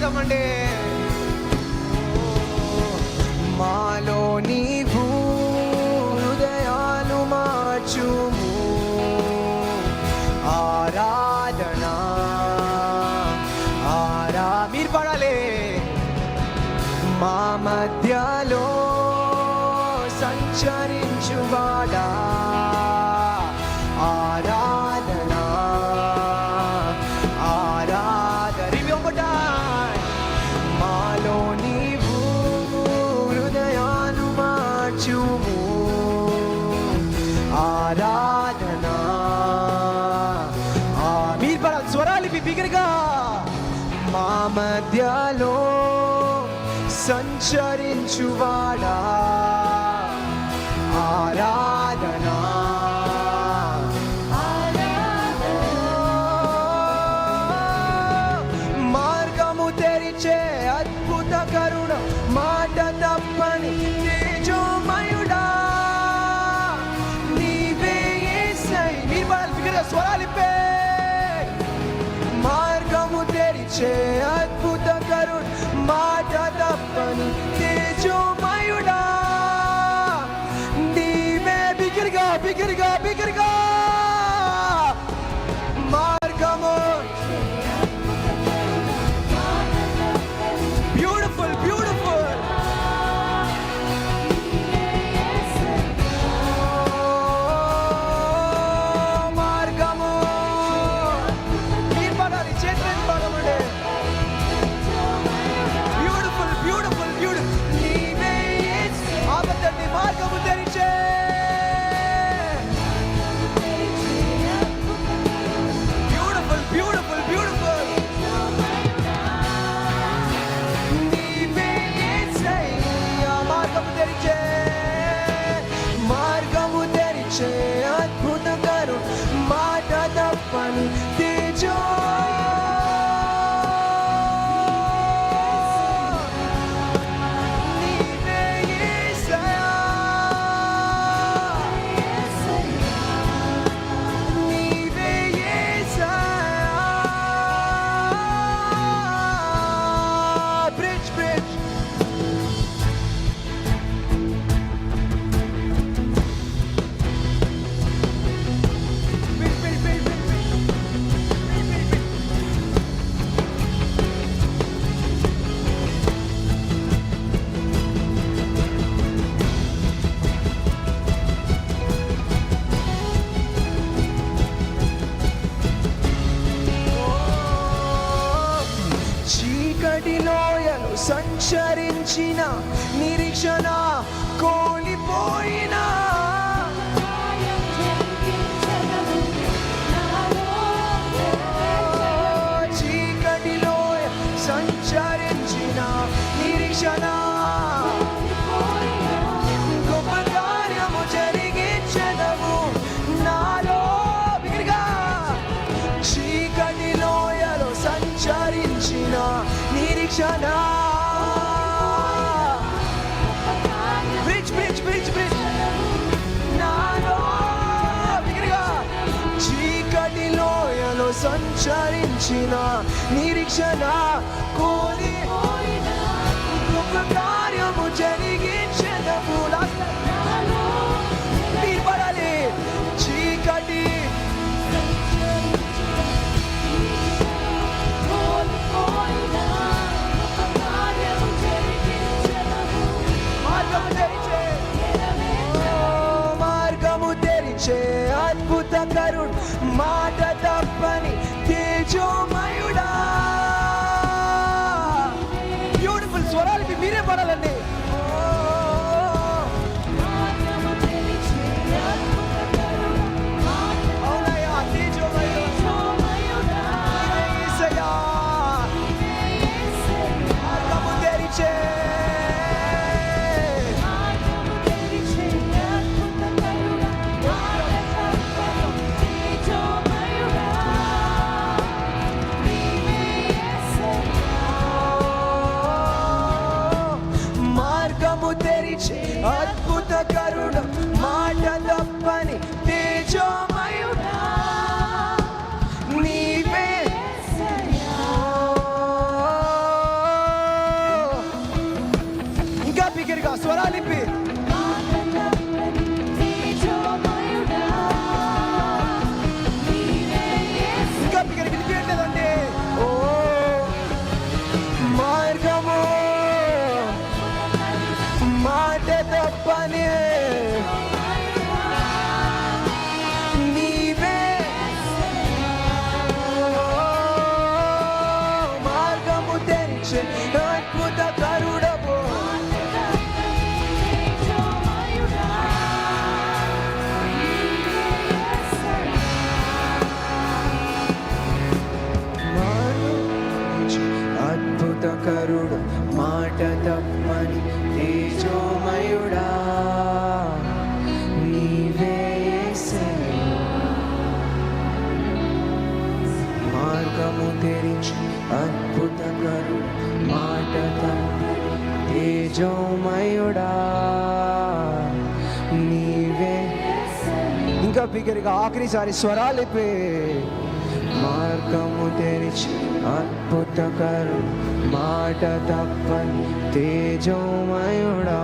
పాడదామండి. మాలో నీవు హృదయాలు మార్చుము, ఆరాధనా మీరు పాడాలి. మా మధ్యలో సంచరించువాడా ఆరాధనా మాలో నీవు హృదయాలు మార్చుము, ఆరాధనా మీరు పడాలి. స్వరాలు బిగ్గరగా. మా మధ్యలో సంచరించువాడా ఆరాధనా మార్గము తెరిచే అద్భుత కరుణ, మాట తప్పని తేజోమయుడా నీవే యేసయ్యా. మీరు పడాలి బిగ్గరగా, స్వరాలిపే. మార్గము తెరిచే అద్భుత కరుణ, మాట తప్పని తేజోమయుడా నీవే. బిగ్గరగా బిగ్గరగా బిగ్గరగా. మార్గము బ్యూటిఫుల్ బ్యూటిఫుల్. మార్గము మీరు పడాలి, చేతులు పడమండి. Beautiful beautiful beautiful. నీవే ఆపదండి మార్గము తెరిచే. Beautiful beautiful beautiful. నీవే యేసయ్యా. మార్గము తెరిచే, మార్గము తెరిచే అద్భుత కరుణ, మాట తప్పని తేజో లోయలు సంచరించిన నిరీక్షణ కోల్పోయినా, చీకటి లోయ సంచరించిన నిరీక్షణ గొప్ప కార్యము జరిగించెదవు నాలో. చీకటి లోయలో సంచరించిన నిరీక్షణ నాలో. చీకటి లోయలో సంచరించిన నిరీక్షణ కోరి గొప్ప కార్యము జరిగించెదవు. మీరు పడాలి. చీకటి మార్గము తెరిచే అద్భుత కరుణ, మాట తప్పని తేజోమయుడా. బ్యూటిఫుల్. స్వరాలు మీరే పడాలండి. అవునయ్యా, తేజోమయుడా యేసయ్యా. మార్గము తెరిచే తెరిచే అద్భుత కరుణ, మాట తప్పని తేజోమయుడా నీవే. తెరిచే అద్భుత కరుడవో అద్భుత కరుడు మాట తప్పని తేజోమయుడా నీవే యేసయ్యా. మార్గము తెరిచి అద్భుత కరుడు మాట తప్పని తేజోమయుడా నీవే. ఇంకా బిగ్గరగా ఆఖరిసారి స్వరాలిపే. మార్గము తెరిచి అద్భుత కరుడు మాట తప్పని తేజోమయుడా